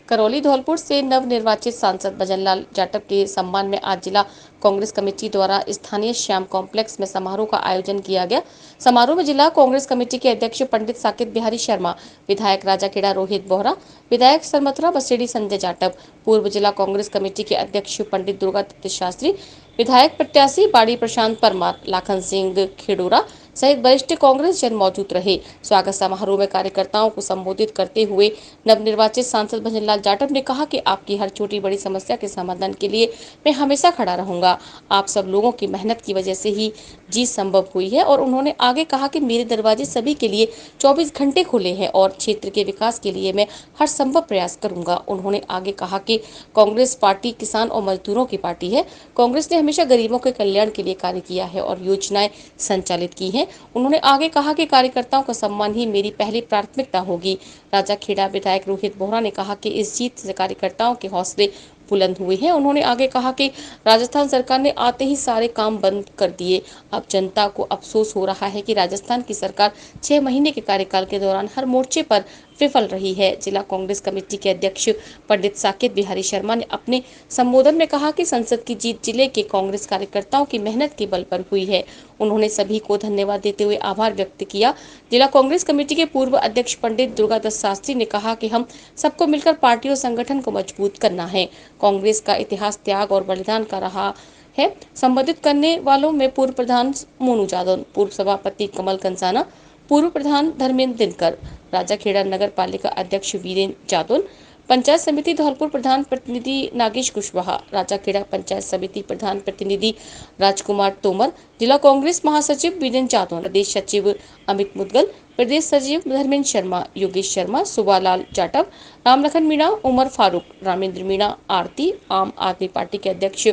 करौली धौलपुर से नवनिर्वाचित सांसद भजनलाल जाटव के सम्मान में आज जिला कांग्रेस कमेटी द्वारा स्थानीय श्याम कॉम्प्लेक्स में समारोह का आयोजन किया गया। समारोह में जिला कांग्रेस कमेटी के अध्यक्ष पंडित साकेत बिहारी शर्मा, विधायक राजाखेड़ा रोहित बोहरा, विधायक सरमथुरा बसेड़ी संजय जाटव, पूर्व जिला कांग्रेस कमेटी के अध्यक्ष पंडित दुर्गादत्त शास्त्री, विधायक प्रत्याशी बाड़ी प्रशांत परमार, लाखन सिंह खेड़ूरा सहित वरिष्ठ कांग्रेस जन मौजूद रहे। स्वागत समारोह में कार्यकर्ताओं को संबोधित करते हुए नवनिर्वाचित सांसद भजनलाल जाटव ने कहा कि आपकी हर छोटी बड़ी समस्या के समाधान के लिए मैं हमेशा खड़ा रहूंगा। आप सब लोगों की मेहनत की वजह से ही जीत संभव हुई है। और उन्होंने आगे कहा कि मेरे दरवाजे सभी के लिए 24 घंटे खुले हैं और क्षेत्र के विकास के लिए मैं हर संभव प्रयास करूंगा। उन्होंने आगे कहा कि कांग्रेस पार्टी किसान और मजदूरों की पार्टी है। कांग्रेस ने हमेशा गरीबों के कल्याण के लिए कार्य किया है और योजनाएं संचालित की हैं। उन्होंने आगे कहा कि कार्यकर्ताओं का सम्मान ही मेरी पहली प्राथमिकता होगी। राजाखेड़ा विधायक रोहित बोहरा ने कहा कि इस जीत से कार्यकर्ताओं के हौसले बुलंद हुए हैं। उन्होंने आगे कहा कि राजस्थान सरकार ने आते ही सारे काम बंद कर दिए। अब जनता को अफसोस हो रहा है कि राजस्थान की सरकार 6 महीने के कार्यकाल के दौरान हर मोर्चे पर विफल रही है। जिला कांग्रेस कमेटी के अध्यक्ष पंडित साकेत बिहारी शर्मा ने अपने संबोधन में कहा कि संसद की जीत जिले के कांग्रेस कार्यकर्ताओं की मेहनत के बल पर हुई है। उन्होंने सभी को धन्यवाद देते हुए आभार व्यक्त किया। जिला कांग्रेस कमेटी के पूर्व अध्यक्ष पंडित दुर्गादत्त शास्त्री ने कहा कि हम सबको मिलकर पार्टी और संगठन को मजबूत करना है। कांग्रेस का इतिहास त्याग और बलिदान का रहा है। संबोधित करने वालों में पूर्व प्रधान मोनू जादव, पूर्व सभापति कमल कंसाना, पूर्व प्रधान धर्मेंद्र दिनकर, राजाखेड़ा नगर पालिका अध्यक्ष वीरेंद्र जादौन, पंचायत समिति धौलपुर प्रधान प्रतिनिधि नागेश कुशवाहा, राजाखेड़ा पंचायत समिति प्रधान प्रतिनिधि राजकुमार तोमर, जिला कांग्रेस महासचिव वीरेंद्र जादौन, प्रदेश सचिव अमित मुदगल, प्रदेश सचिव धर्मेंद्र शर्मा, योगेश शर्मा, सुबालाल जाटव, रामलखन मीणा, उमर फारूक, रामेंद्र मीणा, आरती, आम आदमी पार्टी के अध्यक्ष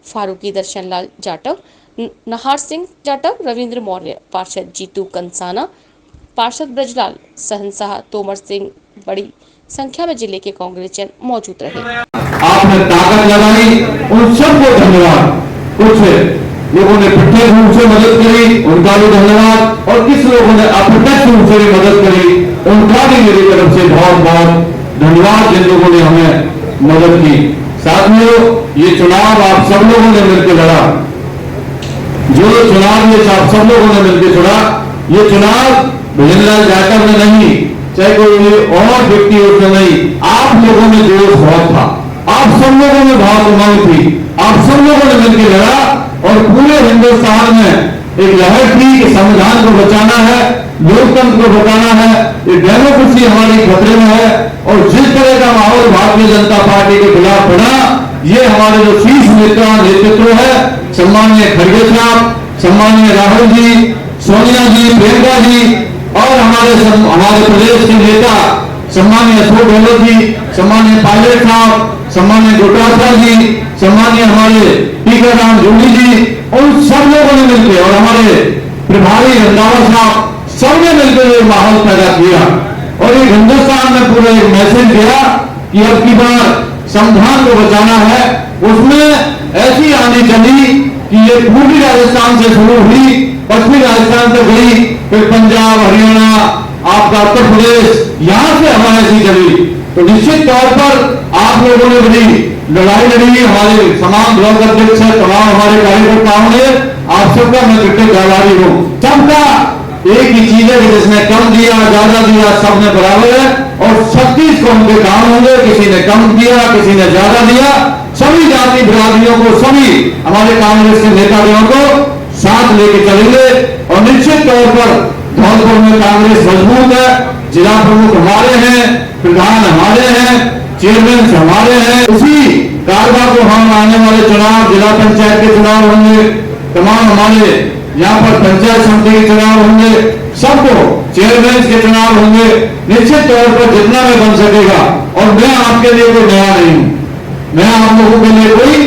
फारूकी दर्शन लाल जाटव, नहार सिंह जाटव, रविंद्र मौर्य, पार्षद जीतू कंसाना, पार्षद ब्रजलाल सहनशाह, तोमर सिंह, बड़ी संख्या में जिले के कांग्रेस जन मौजूद रहे। आपने ताकत लगाई, उन सबको धन्यवाद। कुछ लोगों ने प्रत्यक्ष रूप से मदद करी, उनका भी धन्यवाद, और किस लोगों ने अप्रत्यक्ष रूप से भी मदद करी, उनका भी मेरी तरफ से बहुत बहुत धन्यवाद। जिन लोगों ने हमें मदद की, साथियों, ये चुनाव आप सब लोगों ने मिलकर लड़ा। जो चुनाव ये आप सब लोगों ने मिलकर लड़ा, ये चुनाव भजनलाल जाटव ने नहीं, चाहे कोई और व्यक्ति उसने नहीं, आप लोगों में जोश बहुत था, आप सब लोगों में बहुत उमंग थी, आप सब लोगों ने मिलकर लड़ा और पूरे हिंदुस्तान में एक लहर थी कि संविधान को बचाना है, लोकतंत्र को बचाना है, ये डेमोक्रेसी हमारी खतरे में है। और जिस तरह का माहौल भारतीय जनता पार्टी के खिलाफ बना, ये हमारे जो शीर्ष नेतृत्व है, सम्मानीय खड़गे साहब, सम्मानीय राहुल जी, सोनिया जी, प्रियंका जी, और हमारे प्रदेश के नेता सम्मानीय अशोक गहलोत जी, सम्मानीय पायलट साहब, सम्मानीय डोटासरा जी, सम्मानीय हमारे टीकाराम जोड़ी जी, उन सब लोगों ने मिलकर, और हमारे प्रभारी रंधावा साहब, सबने मिलकर ये माहौल पैदा किया और एक हिंदुस्तान में पूरा एक मैसेज दिया कि अब की बार संविधान को बचाना है। उसमें ऐसी आंधी चली कि ये पूर्वी राजस्थान से शुरू हुई, पश्चिमी राजस्थान तक गई, फिर पंजाब, हरियाणा, आपका उत्तर प्रदेश, यहां से हवा ऐसी चली। तो निश्चित तौर पर आप लोगों ने बड़ी लड़ाई लड़ी, हमारे तमाम ब्लॉक अध्यक्ष है, तमाम हमारे कार्यकर्ताओं ने, आप सबका मैं कृतज्ञ आभारी हूं। सबका एक ही चीज है कि जिसने कम दिया, ज्यादा दिया, सबने बराबर है, और 36 कौम के काम होंगे, किसी ने कम दिया, किसी ने ज्यादा दिया, सभी जाति बिरादरियों को, सभी हमारे कांग्रेस के नेताओं को साथ लेके चलेंगे। और निश्चित तौर पर धौलपुर में कांग्रेस मजबूत है, जिला प्रमुख हमारे हैं, प्रधान हमारे हैं, चेयरमैन हमारे हैं। इसी कारवा को हम आने वाले चुनाव, जिला पंचायत के चुनाव होंगे, तमाम हमारे यहाँ पर पंचायत समिति के चुनाव होंगे, सबको चेयरमैन के चुनाव होंगे। निश्चित तौर पर जितना में बन सकेगा, और मैं आपके लिए कोई नया नहीं हूं, मैं आप लोगों के लिए कोई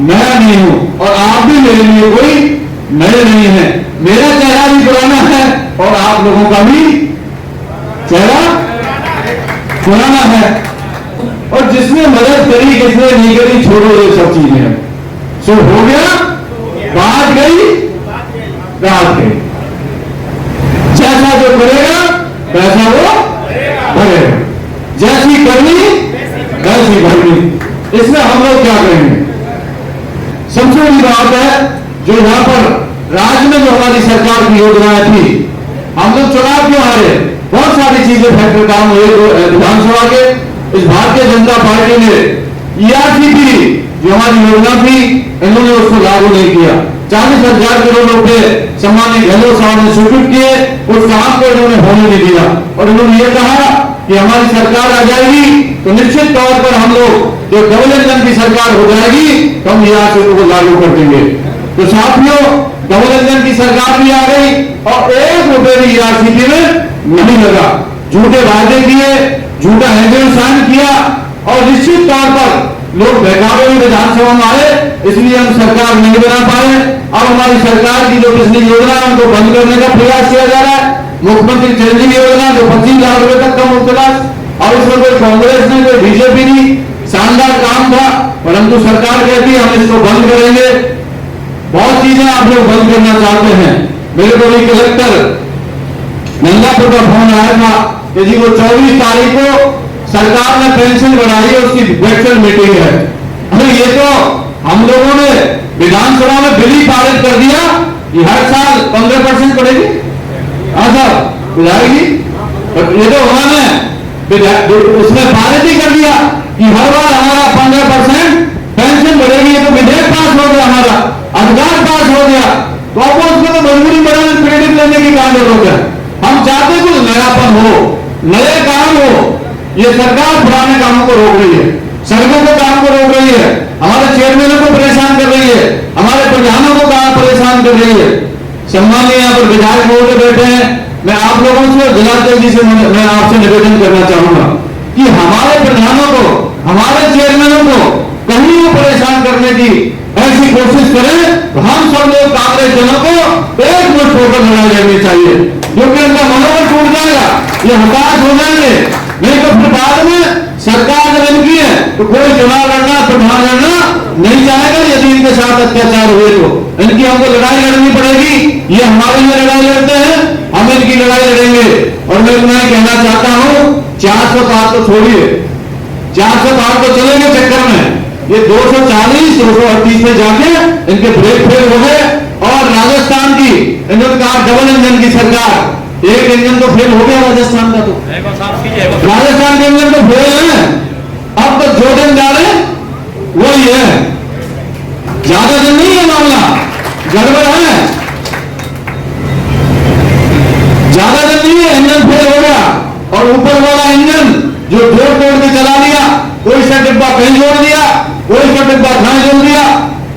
नया नहीं हूं, और आप भी मेरे लिए कोई नए नहीं है। मेरा चेहरा भी पुराना है और आप लोगों का भी चेहरा पुराना है। और जिसने मदद करी, किसने नहीं करी, छोड़ो ये सब चीजें। सो हो गया, बात गई, रात गई। जैसा जो करेगा वैसा वो भरेगा, जैसी करनी वैसी भरनी। इसमें हम लोग क्या करेंगे? सबसे बड़ी बात है जो यहाँ पर राज्य में जो हमारी सरकार की योजनाएं थी, हम लोग चुनाव क्यों हारे? बहुत सारी चीजें फैक्टर काम हुए विधानसभा के। इस भारतीय जनता पार्टी ने ईआरसीपी जो हमारी योजना थी, इन्होंने उसको लागू नहीं किया। 40,000 करोड़ रुपए सम्मानित गहलोत साहब ने स्वीकृत किए, उस काम को इन्होंने होने नहीं दिया और इन्होंने ये कहा कि हमारी सरकार आ जाएगी तो निश्चित तौर पर हम लोग जो डबल इंजन की सरकार हो जाएगी तो हम ईआरसीपी को लागू कर देंगे। तो साथियों, डबल इंजन की सरकार भी आ गई और 1 रुपए भी ईआरसीपी में नहीं लगा। झूठे वादे किए, झूठा हैंडल साइन किया और निश्चित तौर पर लोग बहकावे में विधानसभा में आए, इसलिए हम सरकार नहीं बना पाए। अब हमारी सरकार की जो पिछली योजना है उनको बंद करने का प्रयास किया जा रहा है। मुख्यमंत्री चैलेंजिंग योजना जो 25 लाख रुपए तक का मुफ्त इलाज, और इसमें कोई कांग्रेस ने कोई बीजेपी नहीं, शानदार काम था, परंतु सरकार कहती है हम इसको बंद करेंगे। बहुत चीजें आप लोग बंद करना चाहते हैं। मेरे को भी कलेक्टर नंदापुर का फोन आया था कि जी वो 24 तारीख को सरकार ने पेंशन बढ़ाई है, उसकी वर्चुअल मीटिंग है। अरे ये तो हम लोगों ने विधानसभा में बिल ही पारित कर दिया कि हर साल 15% बढ़ेगी। हाँ साहब, बुझाएगी। ये तो उन्होंने उसमें पारित ही कर दिया कि हर बार हमारा 15% पेंशन बढ़ेगी। ये तो विधेयक पास हो गया, हमारा अधिकार पास हो गया, तो अब उसमें तो मजबूरी बढ़ाने क्रेडिट लेने की क्या जरूरत है? हम चाहते कुछ नयापन हो, नए काम हो। ये सरकार पुराने कामों को रोक रही है, सड़कों के काम को रोक रही है, हमारे चेयरमैनों को परेशान कर रही है, हमारे प्रधानों को काम परेशान कर रही है। सम्मानीय यहाँ पर विधायक महोदय बैठे हैं, मैं आप लोगों से, जिलाध्यक्ष जी से मैं आपसे निवेदन करना चाहूंगा कि हमारे प्रधानों को, हमारे चेयरमैनों को कहीं वो परेशान करने की ऐसी कोशिश करें तो हम सब लोग कांग्रेस जनों को एकजुट होकर लड़ाई लड़नी चाहिए, क्योंकि उनका मनोबल टूट जाएगा, ये हताश हो जाएंगे। नहीं तो फिर बाद में सरकार जब इनकी है तो कोई चुनाव लड़ना, प्रधान लड़ना नहीं चाहेगा। यदि इनके साथ अत्याचार हुए तो इनकी हमको लड़ाई लड़नी पड़ेगी। ये हमारे लिए लड़ाई लड़ते हैं, हम इनकी लड़ाई लड़ेंगे। और मैं इतना ही कहना चाहता हूं, 400 पार तो छोड़िए, 400 पार तो चलेंगे चक्कर में, ये 240, 238 में जाके इनके ब्रेक फेल हो गए। और राजस्थान की इन्होंने कहा डबल इंजन की सरकार, एक इंजन तो फेल हो गया राजस्थान का, तो राजस्थान के इंजन तो फेल है। अब तो जो दिन जा रहे वही है, ज्यादा दिन नहीं है, मामला गड़बड़ है, ज्यादा दिन नहीं है, इंजन फेल हो गया। और ऊपर वाला इंजन जो जोड़ तोड़ के चला लिया, कोई सा डिब्बा कहीं जोड़ दिया, कोई सा डिब्बा कहां जोड़ दिया।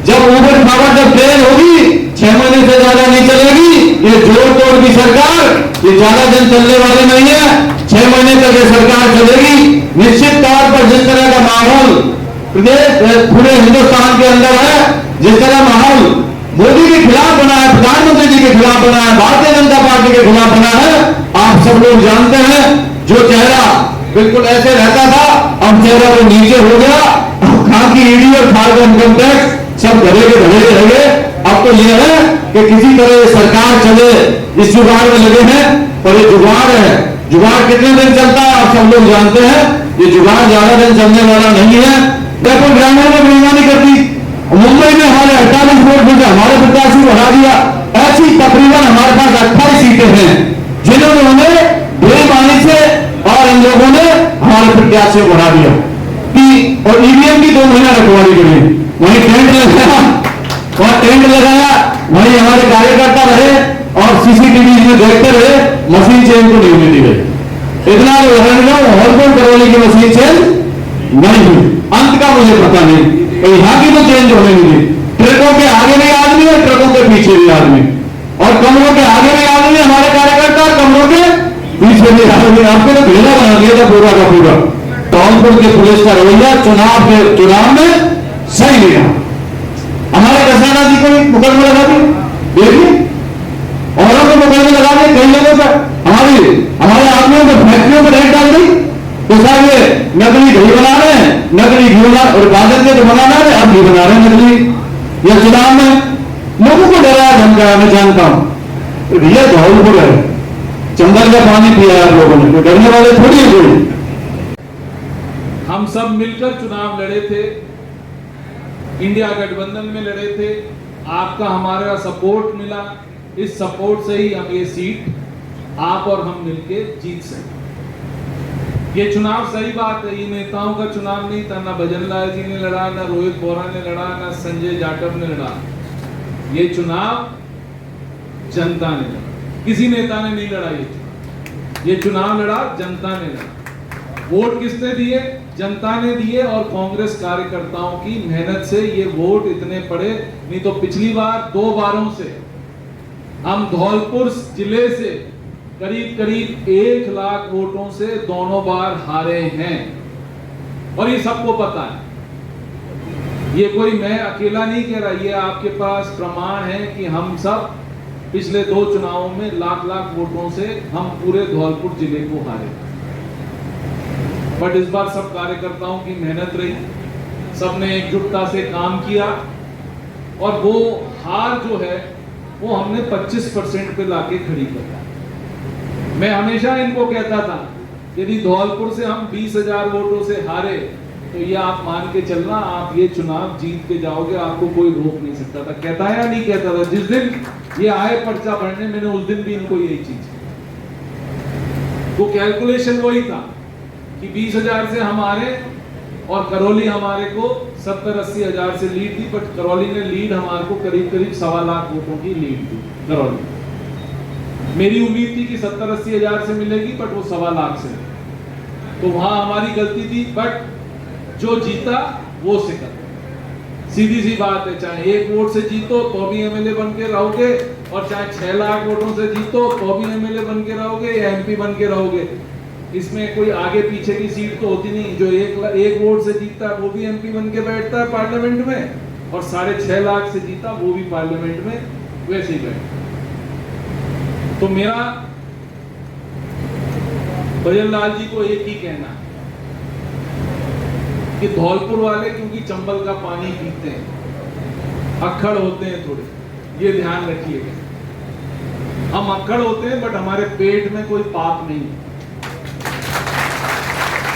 जब ऊबर पावर जब तेज होगी 6 महीने से ज्यादा नहीं चलेगी। ये जोड़ तोड़ की सरकार, ये ज्यादा दिन चलने वाले नहीं है, 6 महीने तक ये सरकार चलेगी। निश्चित तौर पर जिस तरह का माहौल प्रदेश पूरे हिंदुस्तान के अंदर है, जिस तरह माहौल मोदी के खिलाफ बना है, प्रधानमंत्री जी के खिलाफ बना है, भारतीय जनता पार्टी के खिलाफ बना है, आप सब लोग जानते हैं। जो चेहरा बिल्कुल ऐसे रहता था, अब चेहरा वो नीचे हो गया। खाकी ईडी और खाद इनकम टैक्स सब धरे के धरे रह गए। अब तो यह है कि किसी तरह ये सरकार चले, इस जुगाड़ में लगे हैं। और ये जुगाड़ है, जुगाड़ कितने दिन चलता है आप सब लोग जानते हैं। ये जुगाड़ ज्यादा दिन चलने वाला नहीं है। जयपुर ग्रामीण में बेईमानी कर दी, मुंबई में हमारे 48 वोट मिले, हमारे प्रत्याशी को हरा दिया। ऐसी तकरीबन हमारे पास 28 सीटें हैं जिन्होंने हमें बेईमानी से और इन लोगों ने हमारे प्रत्याशियों को हरा दिया। और ईवीएम की 2 महीना रखवाली करी, वहीं टेंट लगाया, वहां टेंट लगाया, वहीं हमारे कार्यकर्ता रहे और सीसीटीवी में देखते रहे, मशीन चेंज को नहीं होने दी गई। इतना हॉलपुर करौली की मशीन चेंज नहीं हुई, अंत का मुझे पता नहीं, तो यहाँ की तो चेंज होने नहीं दी। ट्रकों के आगे भी आदमी है, ट्रकों के पीछे भी आदमी, और कमरों के आगे भी आदमी हमारे कार्यकर्ता, कमरों के पीछे भी आदमी। आपको तो भेजा बना दिया था पूरा का पूरा। कानपुर के पुलिस का रवैया चुनाव में सही नहीं रहा। हमारे कसाना जी को मुकदमा लगा दी, देखिए औरों को मुकदमे लगा दिए, कई लोगों पर हमारे आदमियों को फैक्ट्रियों पर रेट डाल दी। तो साहब ये नकली घी बना रहे हैं, नकली घी और बादल के तो बनाना है, अब घी बना रहे हैं नकली। यह चुनाव में लोगों को डराया धमकाया, मैं जानता हूं। भैया धौलपुर है, चंबल का पानी पिया आप लोगों ने, डरने वाले थोड़ी है कोई। हम हम सब मिलकर चुनाव लड़े थे, इंडिया गठबंधन में लड़े थे, आपका हमारा सपोर्ट मिला, इस सपोर्ट से ही हम ये सीट आप और हम मिलके जीत सके। ये चुनाव सही बात है, ये नेताओं का चुनाव नहीं था, ना भजन लाल जी ने लड़ा, ना रोहित बोरा ने लड़ा, ना संजय जाटव ने लड़ा। ये चुनाव जनता ने लड़ा, किसी नेता ने नहीं लड़ा। ये चुनाव लड़ा जनता ने लड़ा। वोट किसने दिए? जनता ने दिए, और कांग्रेस कार्यकर्ताओं की मेहनत से ये वोट इतने पड़े। नहीं तो पिछली बार 2 बारों से हम धौलपुर जिले से करीब करीब 1 लाख वोटों से दोनों बार हारे हैं, और ये सबको पता है। ये कोई मैं अकेला नहीं कह रहा, ये आपके पास प्रमाण है कि हम सब पिछले 2 चुनावों में लाख वोटों से हम पूरे धौलपुर जिले को हारे। बट इस बार सब कार्यकर्ताओं की मेहनत रही, सबने एकजुटता से काम किया, और वो हार जो है वो हमने 25% पे लाके खड़ी कर। मैं हमेशा इनको कहता था, यदि धौलपुर से हम 20,000 वोटों से हारे तो ये आप मान के चलना, आप ये चुनाव जीत के जाओगे, आपको कोई रोक नहीं सकता था। कहता है या नहीं कहता था? जिस दिन ये आए पर्चा भरने, मैंने उस दिन भी इनको यही चीज, वो कैलकुलेशन वही था कि 20,000 से हम हारे, और करौली हमारे को 70-80 हजार से लीड दी। बट करौली ने लीड हमारे को करीब 1.25 लाख वोटों की लीड दी करौली। मेरी उम्मीद थी कि 70-80 हजार से मिलेगी, बट वो 1.25 लाख से, तो वहां हमारी गलती थी। बट जो जीता वो सिकंदर, सीधी सी बात है। चाहे 1 वोट से जीतो तो भी एमएलए बन के रहोगे, और चाहे 6 लाख वोटों से जीतो तो भी एमएलए बन के रहोगे या एमपी बन के रहोगे। इसमें कोई आगे पीछे की सीट तो होती नहीं। जो 1 वोट से जीता है वो भी एमपी बन के बैठता है पार्लियामेंट में, और 6.5 लाख से जीता वो भी पार्लियामेंट में वैसे ही बैठता। तो मेरा भजन लाल जी को एक ही कहना है कि धौलपुर वाले क्योंकि चंबल का पानी पीते हैं, अक्खड़ होते हैं थोड़े, ये ध्यान रखिएगा। हम अक्खड़ होते हैं, बट हमारे पेट में कोई पाप नहीं है।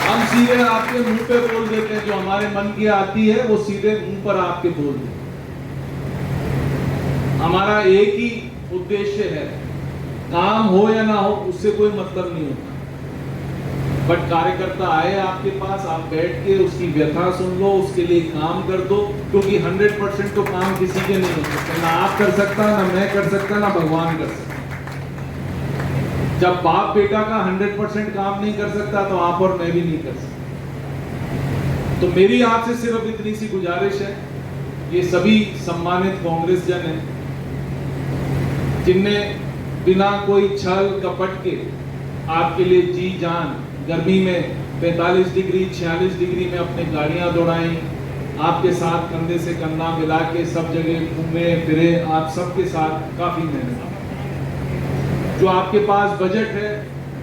हम सीधे आपके मुंह पे बोल देते हैं, जो हमारे मन की आती है वो सीधे मुंह पर आपके बोल देते हैं। हमारा एक ही उद्देश्य है, काम हो या ना हो उससे कोई मतलब नहीं होता। बट कार्यकर्ता आए आपके पास, आप बैठ के उसकी व्यथा सुन लो, उसके लिए काम कर दो, क्योंकि 100% तो काम किसी के नहीं हो सकते। ना आप कर सकता, ना मैं कर सकता, ना भगवान कर सकता। जब बाप बेटा का 100% काम नहीं कर सकता, तो आप और मैं भी नहीं कर सकते। तो मेरी आपसे सिर्फ इतनी सी गुजारिश है, ये सभी सम्मानित कांग्रेस जन हैं जिनने बिना कोई छल कपट के आपके लिए जी जान गर्मी में 45 डिग्री 46 डिग्री में अपने गाड़ियां दौड़ाई, आपके साथ कंधे से कंधा मिला के सब जगह घूमे फिरे, आप सबके साथ काफी मेहनत। जो आपके पास बजट है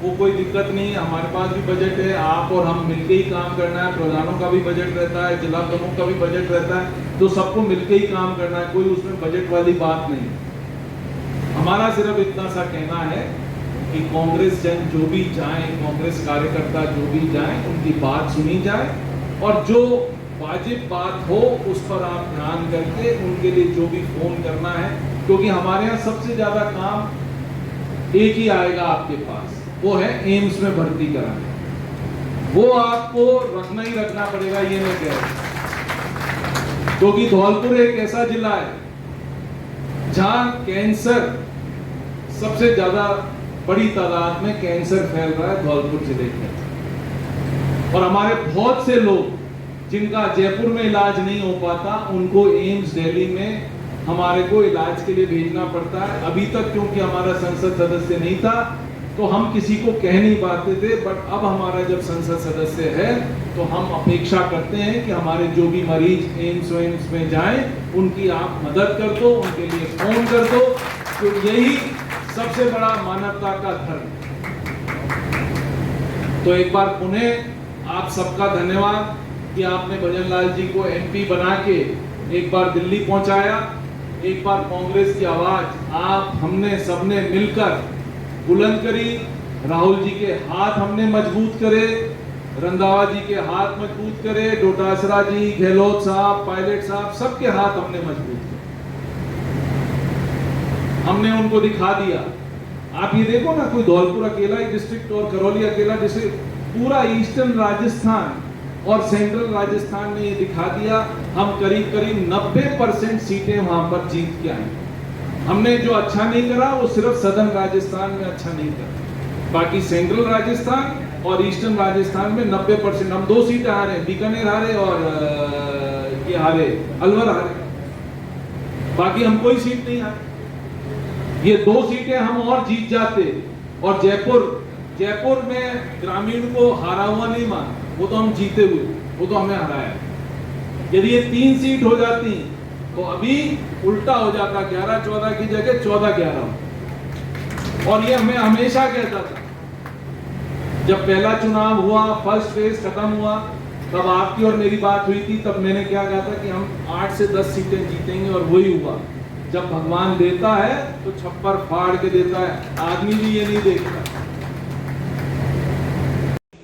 वो कोई दिक्कत नहीं है, हमारे पास भी बजट है, आप और हम मिलके ही काम करना है। प्रधानों का भी बजट रहता है, जिला प्रमुख का भी बजट रहता है, तो सबको मिलके ही काम करना है, कोई उसमें बजट वाली बात नहीं। हमारा सिर्फ इतना सा कहना है कि कांग्रेस जन जो भी जाए, कांग्रेस कार्यकर्ता जो भी जाए, उनकी बात सुनी जाए, और जो वाजिब बात हो उस पर आप ध्यान करके उनके लिए जो भी फोन करना है, क्योंकि हमारे यहाँ सबसे ज्यादा काम एक ही आएगा आपके पास, वो है एम्स में भर्ती कराना। वो आपको रखना ही रखना पड़ेगा, ये मैं कह रहा हूं, क्योंकि धौलपुर एक ऐसा जिला है जहां कैंसर सबसे ज्यादा बड़ी तादाद में कैंसर फैल रहा है धौलपुर जिले के। और हमारे बहुत से लोग जिनका जयपुर में इलाज नहीं हो पाता, उनको एम्स दिल्ली में हमारे को इलाज के लिए भेजना पड़ता है। अभी तक क्योंकि हमारा संसद सदस्य नहीं था तो हम किसी को कह नहीं पाते थे, बट अब हमारा जब संसद सदस्य है तो हम अपेक्षा करते हैं कि हमारे जो भी मरीज एम्स में जाएं, उनकी आप मदद कर दो, उनके लिए फोन कर दो, तो यही सबसे बड़ा मानवता का धर्म। तो एक बार पुनः आप सबका धन्यवाद कि आपने भजन लाल जी को एमपी बना के एक बार दिल्ली पहुंचाया। एक बार कांग्रेस की आवाज आप हमने सबने मिलकर बुलंद करी, राहुल जी के हाथ हमने मजबूत करे, रंधावा जी के हाथ मजबूत करे, डोटासरा जी, गहलोत साहब, पायलट साहब, सबके हाथ हमने मजबूत किए। हमने उनको दिखा दिया। आप ये देखो ना, कोई धौलपुर अकेला ही डिस्ट्रिक्ट और करौली अकेला डिस्ट्रिक्ट, पूरा ईस्टर्न राजस्थान और सेंट्रल राजस्थान ने ये दिखा दिया। हम करीब करीब 90% सीटें वहां पर जीत के आए। हमने जो अच्छा नहीं करा वो सिर्फ सदर्न राजस्थान में अच्छा नहीं करा, बाकी सेंट्रल राजस्थान और ईस्टर्न राजस्थान में 90%। हम 2 सीटें हारे, बीकानेर हारे और ये हारे, अलवर हारे, बाकी हम कोई सीट नहीं हारे। ये 2 सीटें हम और जीत जाते। और जयपुर में ग्रामीण को हारा हुआ नहीं मान, वो तो हम जीते हुए, वो तो हमें हराया। यदि ये 3 सीट हो जाती तो अभी उल्टा हो जाता, 11-14 की जगह 14-11। और ये हमें हमेशा कहता था, जब पहला चुनाव हुआ, फर्स्ट फेज खत्म हुआ, तब आपकी और मेरी बात हुई थी। तब मैंने क्या कहा था कि हम 8 से 10 सीटें जीतेंगे, और वही हुआ। जब भगवान देता है तो छप्पर फाड़ के देता है, आदमी भी ये नहीं देखता।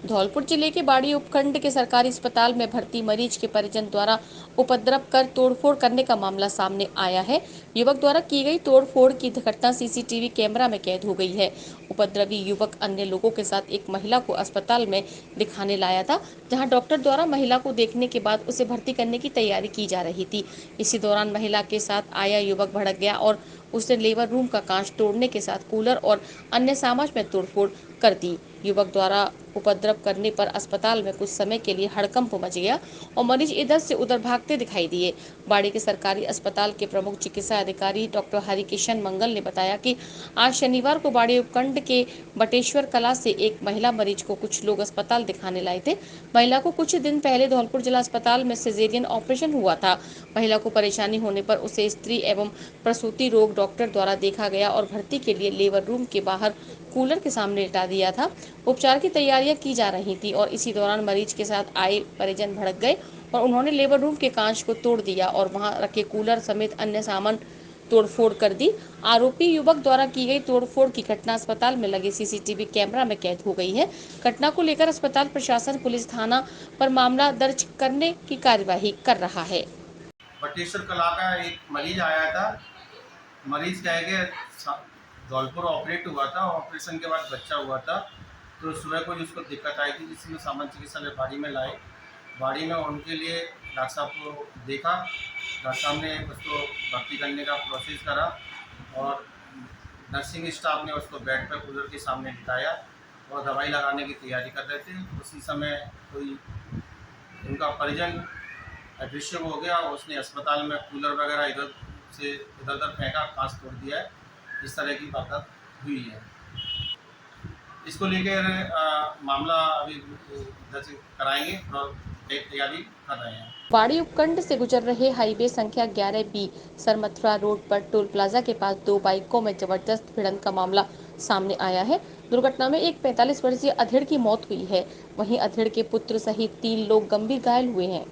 धौलपुर जिले के बाड़ी उपखंड के सरकारी अस्पताल में भर्ती मरीज के परिजन द्वारा उपद्रव कर तोड़फोड़ करने का मामला सामने आया है। युवक द्वारा की गई तोड़फोड़ की घटना सीसीटीवी कैमरा में कैद हो गई है। उपद्रवी युवक अन्य लोगों के साथ एक महिला को अस्पताल में दिखाने लाया था, जहां डॉक्टर द्वारा महिला को देखने के बाद उसे भर्ती करने की तैयारी की जा रही थी। इसी दौरान महिला के साथ आया युवक भड़क गया और उसने लेबर रूम का कांच तोड़ने के साथ कूलर और अन्य सामान में तोड़फोड़ कर दी। युवक द्वारा उपद्रव करने पर अस्पताल में कुछ समय के लिए हड़कंप मच गया और मरीज इधर से उधर भागते दिखाई दिए। बाड़ी के सरकारी अस्पताल के प्रमुख चिकित्सा अधिकारी डॉक्टर हरिकिशन मंगल ने बताया कि आज शनिवार को बाड़ी उपखंड के बटेश्वर कला से एक महिला मरीज को कुछ लोग अस्पताल दिखाने लाए थे। महिला को कुछ दिन पहले धौलपुर जिला अस्पताल में सिजेरियन ऑपरेशन हुआ था। महिला को परेशानी होने पर उसे स्त्री एवं प्रसूति रोग डॉक्टर द्वारा देखा गया और भर्ती के लिए लेबर रूम के बाहर कूलर के सामने लिटा दिया था। उपचार की तैयारियां की जा रही थी और इसी दौरान मरीज के साथ आए परिजन भड़क गए और उन्होंने लेबर रूम के कांच को तोड़ दिया और वहां रखे कूलर समेत अन्य सामान तोड़फोड़ कर दी। आरोपी युवक द्वारा की गई तोड़फोड़ की घटना अस्पताल में लगे सीसीटीवी कैमरा में कैद हो गई है। घटना को लेकर अस्पताल प्रशासन पुलिस थाना पर मामला दर्ज करने की कार्यवाही कर रहा है। बटेश्वर कला का एक मरीज आया था। मरीज क्या है कि धौलपुर ऑपरेट हुआ था, ऑपरेशन के बाद बच्चा हुआ था, तो सुबह को जिसको दिक्कत आई थी, जिसमें सामान्य चिकित्सालय बाड़ी में लाए। बाड़ी में उनके लिए डॉक्टर साहब को देखा, डॉक्टर साहब ने उसको भर्ती करने का प्रोसेस करा और नर्सिंग स्टाफ ने उसको बेड पर कूलर के सामने बिठाया और दवाई लगाने की तैयारी कर रहे थे। उसी समय कोई उनका परिजन अदृश्य हो गया और उसने अस्पताल में कूलर वगैरह इधर उधर फेंका, कांच तोड़ दिया है। इस तरह की बात हुई है। इसको लेकर मामला अभी दर्ज कराएंगे और तैयारी कर रहे हैं। बाड़ी उपखंड से गुजर रहे हाईवे संख्या 11B सरमथुरा रोड पर टोल प्लाजा के पास 2 बाइकों में जबरदस्त भिड़ंत का मामला सामने आया है। दुर्घटना में एक 45 वर्षीय अधेड़ की मौत हुई है, वहीं अधेड़ के पुत्र सहित 3 लोग गंभीर घायल हुए हैं।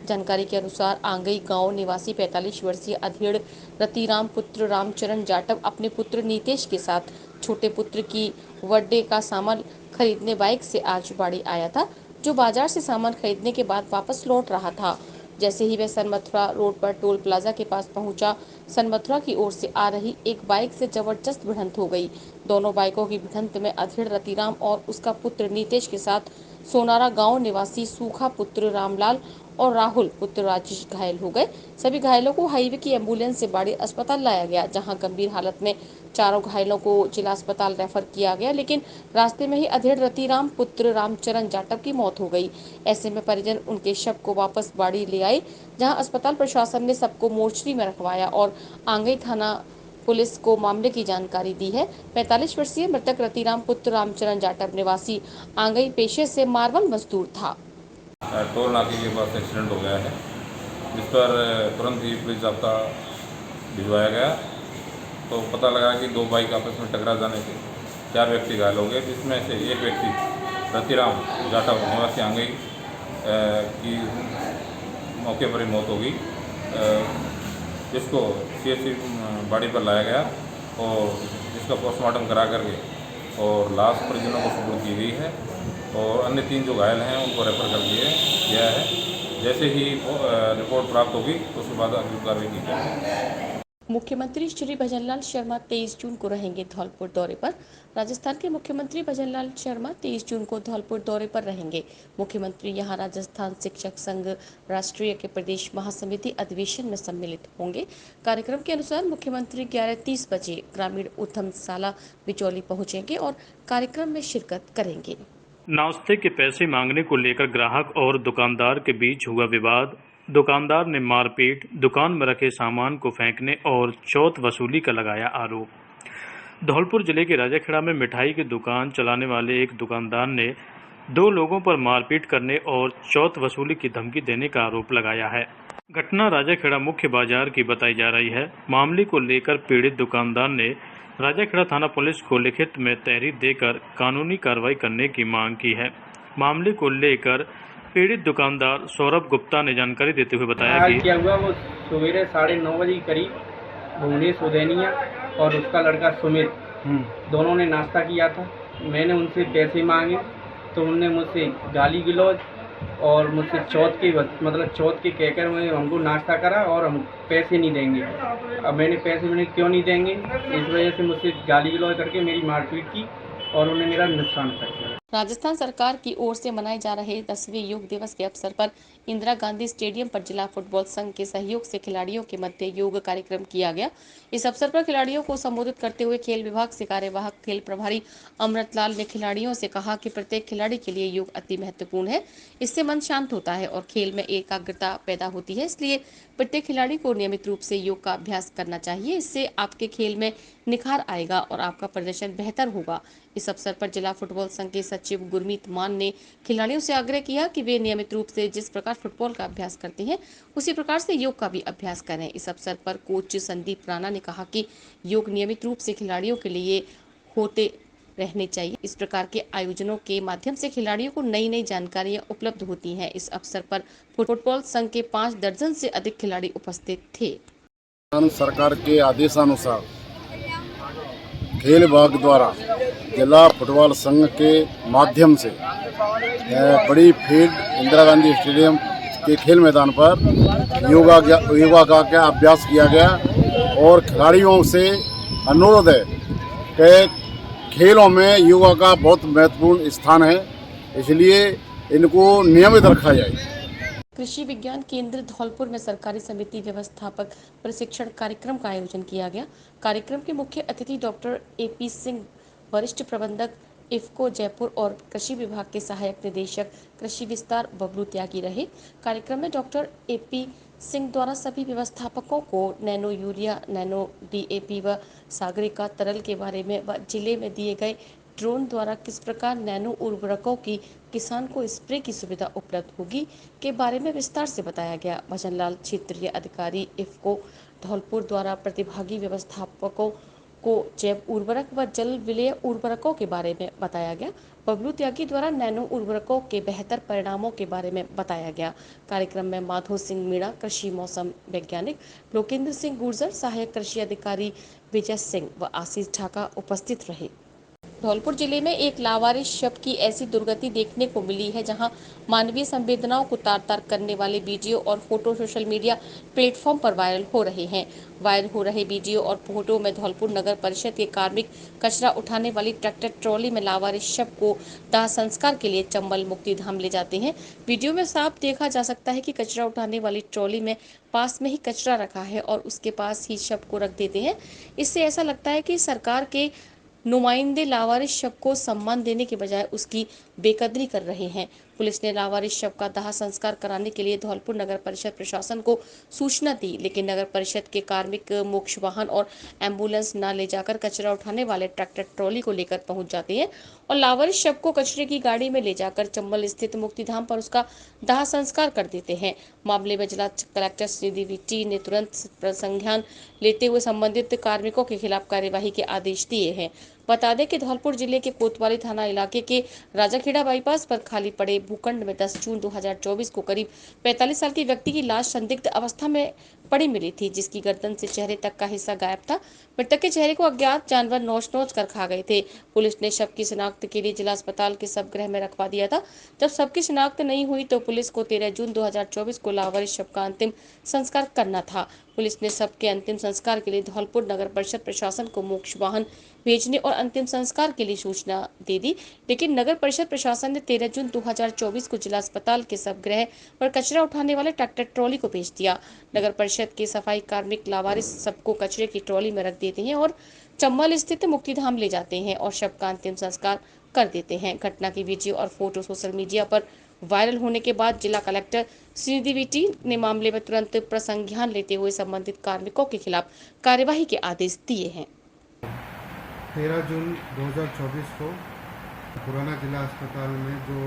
जानकारी के अनुसार आंगई गांव निवासी 45 वर्षीय अधेड़ रतिराम पुत्र रामचरण जाटव अपने पुत्र नीतेश के साथ छोटे पुत्र की बर्थडे का सामान खरीदने बाइक से आज बाड़ी आया था, जो बाजार से सामान खरीदने के बाद वापस लौट रहा था। जैसे ही वह सनमथुरा रोड पर टोल प्लाजा के पास पहुंचा, सनमथुरा की ओर से आ रही एक बाइक से जबरदस्त भिड़ंत हो गई। दोनों बाइकों की भिड़ंत में अधेड़ रतिराम और उसका पुत्र नीतेश के साथ सोनारा गांव निवासी सूखा पुत्र रामलाल और राहुल पुत्र राजेश घायल हो गए। सभी घायलों को हाईवे की एम्बुलेंस से बाड़ी अस्पताल लाया गया, जहां गंभीर हालत में चारों घायलों को जिला अस्पताल रेफर किया गया, लेकिन रास्ते में ही अधेड़ रतिराम पुत्र रामचरण जाटव की मौत हो गई। ऐसे में परिजन उनके शव को वापस बाड़ी ले आए, जहां अस्पताल प्रशासन ने सबको मोर्चरी में रखवाया और आंगई थाना पुलिस को मामले की जानकारी दी है। 45 वर्षीय मृतक रतिराम पुत्र रामचरण जाटव निवासी आंगई पेशे से मार्बल मजदूर था। टोल नाके के पास एक्सीडेंट हो गया है, जिस पर तुरंत ही पुलिस जाब्ता भिजवाया गया। तो पता लगा कि 2 बाइक आपस में टकरा जाने से 4 व्यक्ति घायल हो गए, जिसमें से एक व्यक्ति रतिराम जाटव निवासी आंगई की मौके पर ही मौत हो गई, जिसको CHC बाड़ी पर लाया गया और जिसका पोस्टमार्टम करा करके और लाश परिजनों को सुपुर्द की गई है और अन्य 3 जो घायल हैं उनको रेफर कर दिया गया है। जैसे ही रिपोर्ट प्राप्त होगी तो उसके बाद अगली कार्रवाई की जाएगी। मुख्यमंत्री श्री भजनलाल शर्मा 23 जून को रहेंगे धौलपुर दौरे पर। राजस्थान के मुख्यमंत्री भजनलाल शर्मा 23 जून को धौलपुर दौरे पर रहेंगे। मुख्यमंत्री यहां राजस्थान शिक्षक संघ राष्ट्रीय के प्रदेश महासमिति अधिवेशन में सम्मिलित होंगे। कार्यक्रम के अनुसार मुख्यमंत्री 11:30 बजे ग्रामीण उधमशाला बिचौली पहुंचेंगे और कार्यक्रम में शिरकत करेंगे। नाश्ते के पैसे मांगने को लेकर ग्राहक और दुकानदार के बीच हुआ विवाद। दुकानदार ने मारपीट, दुकान में रखे सामान को फेंकने और चौथ वसूली का लगाया आरोप। धौलपुर जिले के राजाखेड़ा में मिठाई की दुकान चलाने वाले एक दुकानदार ने 2 लोगों पर मारपीट करने और चौथ वसूली की धमकी देने का आरोप लगाया है। घटना राजाखेड़ा मुख्य बाजार की बताई जा रही है। मामले को लेकर पीड़ित दुकानदार ने राजाखेड़ा थाना पुलिस को लिखित में तहरीर देकर कानूनी कार्रवाई करने की मांग की है। मामले को लेकर पीड़ित दुकानदार सौरभ गुप्ता ने जानकारी देते हुए बताया कि क्या हुआ, वो सवेरे 9:30 बजे करीब भुवनेश उदैनिया और उसका लड़का सुमित दोनों ने नाश्ता किया था। मैंने उनसे पैसे मांगे तो उनने मुझसे गाली गलौज और मुझसे चौथ के कहकर मैं हमको नाश्ता करा और हम पैसे नहीं देंगे। अब मैंने पैसे क्यों नहीं देंगे, इस वजह से मुझसे गाली गलौज करके मेरी मारपीट की और उन्हें मेरा नुकसान कर दिया। राजस्थान सरकार की ओर से मनाए जा रहे 10वें योग दिवस के अवसर पर इंदिरा गांधी स्टेडियम पर जिला फुटबॉल संघ के सहयोग से खिलाड़ियों के मध्य योग कार्यक्रम किया गया। इस अवसर पर खिलाड़ियों को संबोधित करते हुए खेल विभाग से कार्यवाहक खेल प्रभारी अमृतलाल ने खिलाड़ियों से कहा कि प्रत्येक खिलाड़ी के लिए योग अति महत्वपूर्ण है। इससे मन शांत होता है और खेल में एकाग्रता पैदा होती है। इसलिए प्रत्येक खिलाड़ी को नियमित रूप से योग का अभ्यास करना चाहिए। इससे आपके खेल में निखार आएगा और आपका प्रदर्शन बेहतर होगा। इस अवसर पर जिला फुटबॉल संघ के सचिव गुरमीत मान ने खिलाड़ियों से आग्रह किया कि वे नियमित रूप से जिस प्रकार फुटबॉल का अभ्यास करते हैं उसी प्रकार से योग का भी अभ्यास करें। इस अवसर पर कोच संदीप राणा ने कहा कि योग नियमित रूप से खिलाड़ियों के लिए होते रहने चाहिए। इस प्रकार के आयोजनों के माध्यम से खिलाड़ियों को नई नई जानकारियां उपलब्ध होती हैं। इस अवसर पर फुटबॉल संघ के 5 दर्जन से अधिक खिलाड़ी उपस्थित थे। सरकार के आदेशानुसार खेल विभाग द्वारा जिला फुटबॉल संघ के माध्यम से बड़ी फील्ड इंदिरा गांधी स्टेडियम के खेल मैदान पर योगा का अभ्यास किया गया और खिलाड़ियों से अनुरोध है कि खेलों में योगा का बहुत महत्वपूर्ण स्थान है, इसलिए इनको नियमित रखा जाए। कृषि विज्ञान केंद्र धौलपुर में सरकारी समिति व्यवस्थापक प्रशिक्षण कार्यक्रम का आयोजन किया गया। कार्यक्रम के मुख्य अतिथि डॉक्टर AP सिंह, वरिष्ठ प्रबंधक इफ्को जयपुर और कृषि विभाग के सहायक निदेशक कृषि विस्तार बबलू त्यागी रहे। कार्यक्रम में डॉक्टर AP सिंह द्वारा सभी व्यवस्थापकों को नैनो यूरिया, नैनो DAP व सागरिका तरल के बारे में व जिले में दिए गए ड्रोन द्वारा किस प्रकार नैनो उर्वरकों की किसान को स्प्रे की सुविधा उपलब्ध होगी के बारे में विस्तार से बताया गया। भजनलाल क्षेत्रीय अधिकारी इफ्को धौलपुर द्वारा प्रतिभागी व्यवस्थापकों को जैव उर्वरक व जल विलय उर्वरकों के बारे में बताया गया। बबलू त्यागी द्वारा नैनो उर्वरकों के बेहतर परिणामों के बारे में बताया गया। कार्यक्रम में माधो सिंह मीणा, कृषि मौसम वैज्ञानिक लोकेंद्र सिंह गुर्जर, सहायक कृषि अधिकारी विजय सिंह व आशीष ढाका उपस्थित रहे। धौलपुर जिले में एक लावारिस शव की ऐसी दुर्गति देखने को मिली है जहां मानवीय संवेदनाओं को तार-तार करने वाले वीडियो और फोटो सोशल मीडिया प्लेटफॉर्म पर वायरल हो रहे हैं। वायरल हो रहे वीडियो और फोटो में धौलपुर नगर परिषद के कार्मिक कचरा उठाने वाली ट्रैक्टर ट्रॉली में लावारिस शव को दाह संस्कार के लिए चंबल मुक्तिधाम ले जाते हैं। वीडियो में साफ देखा जा सकता है कि कचरा उठाने वाली ट्रॉली में पास में ही कचरा रखा है और उसके पास ही शव को रख देते हैं। इससे ऐसा लगता है कि सरकार के नुमाइंदे लावारिस शव को सम्मान देने के बजाय उसकी बेकदरी कर रहे हैं। पुलिस ने लावारिस शव का दाह संस्कार कराने के लिए धौलपुर नगर परिषद प्रशासन को सूचना दी, लेकिन नगर परिषद के कार्मिक मोक्ष वाहन और एम्बुलेंस न ले जाकर कचरा उठाने वाले ट्रैक्टर ट्रॉली को लेकर पहुंच जाते हैं और लावारिस शव को कचरे की गाड़ी में ले जाकर चंबल स्थित मुक्तिधाम पर उसका दाह संस्कार कर देते हैं। मामले में जिला कलेक्टर श्रीदेवी टी ने तुरंत संज्ञान लेते हुए संबंधित कार्मिकों के खिलाफ कार्यवाही के आदेश दिए हैं। बता दें कि धौलपुर जिले के कोतवाली थाना इलाके के राजाखेड़ा बाईपास पर खाली पड़े भूखंड में 10 जून 2024 को करीब 45 साल के व्यक्ति की लाश संदिग्ध अवस्था में पड़ी मिली थी, जिसकी गर्दन से चेहरे तक का हिस्सा गायब था। मृतक के चेहरे को अज्ञात जानवर नोच-नोच कर खा गए थे। पुलिस ने शव की शिनाख्त के लिए जिला अस्पताल के शवगृह में रखवा दिया था। जब शव की शिनाख्त नहीं हुई तो पुलिस को 13 जून 2024 को लावारिस शव का अंतिम संस्कार करना था। पुलिस ने शव के अंतिम संस्कार के लिए धौलपुर नगर परिषद प्रशासन को मोक्ष वाहन भेजने और अंतिम संस्कार के लिए सूचना दे दी, लेकिन नगर परिषद प्रशासन ने 13 जून 2024 को जिला अस्पताल के शवगृह पर कचरा उठाने वाले ट्रैक्टर ट्रॉली को भेज दिया। नगर परिषद के सफाई कार्मिक लावारिस शव को कचरे की ट्रॉली में रख देते हैं और चंबल स्थित मुक्तिधाम ले जाते हैं और शव का अंतिम संस्कार कर देते हैं। घटना की वीडियो और फोटो सोशल मीडिया पर वायरल होने के बाद जिला कलेक्टर श्रीनिधि वीटी ने मामले में तुरंत प्रसंज्ञान लेते हुए संबंधित कार्मिकों के खिलाफ कार्यवाही के आदेश दिए हैं। 13 जून 2024 को पुराना जिला अस्पताल में जो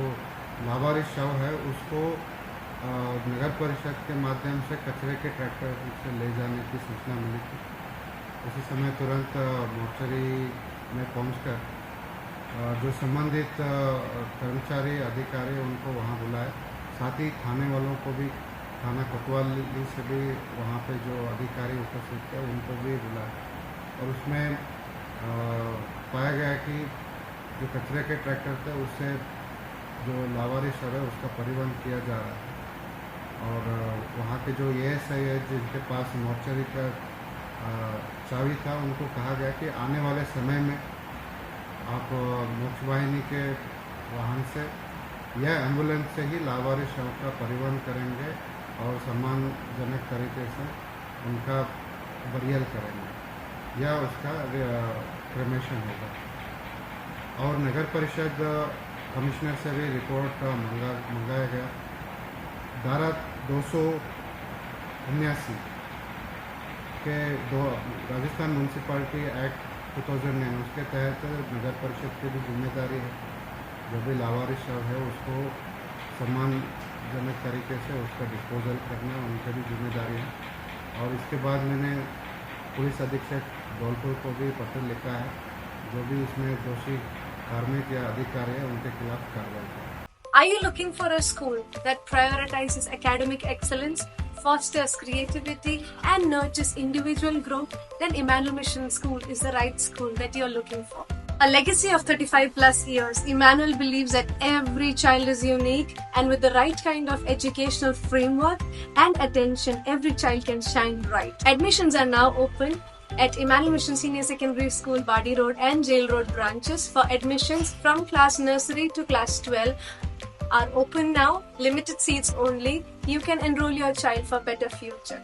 लावारिस शव है उसको नगर परिषद के माध्यम से कचरे के ट्रैक्टर से ले जाने की सूचना मिली थी। उसी समय तुरंत मोर्चरी में पहुंचकर जो संबंधित कर्मचारी अधिकारी उनको वहां बुलाए, साथ ही थाने वालों को भी, थाना कोतवाली से भी वहां पे जो अधिकारी उपस्थित थे उनको भी बुलाए और उसमें पाया गया कि जो कचरे के ट्रैक्टर थे उससे जो लावारिस शव है उसका परिवहन किया जा रहा है और वहाँ के जो एएसआई है जिनके पास मोर्चरी का चाबी था उनको कहा गया कि आने वाले समय में आप मोक्ष वाहिनी के वाहन से या एम्बुलेंस से ही लावारिस शव का परिवहन करेंगे और सम्मानजनक तरीके से उनका बरियल करेंगे या उसका क्रेमेशन होगा। और नगर परिषद कमिश्नर से भी रिपोर्ट मंगाया गया। धारा 279 के राजस्थान म्यूनसिपालिटी एक्ट 2009 उसके तहत नगर परिषद की भी जिम्मेदारी है, जो भी लावारिस शव है उसको सम्मानजनक तरीके से उसका डिस्पोजल करना उनकी भी जिम्मेदारी है। और इसके बाद मैंने पुलिस अधीक्षक धौलपुर को भी पत्र लिखा है, जो भी इसमें दोषी कार्मिक या अधिकारी है उनके खिलाफ कार्रवाई करें। Are you looking for a school that prioritizes academic excellence, fosters creativity and nurtures individual growth? Then Emmanuel Mission School is the right school that you're looking for. A legacy of 35 plus years, Emmanuel believes that every child is unique and with the right kind of educational framework and attention, every child can shine bright. Admissions are now open at Emmanuel Mission Senior Secondary School, Badi Road and Jail Road branches. For admissions from class nursery to class 12 are open now. Limited seats only. You can enroll your child for better future.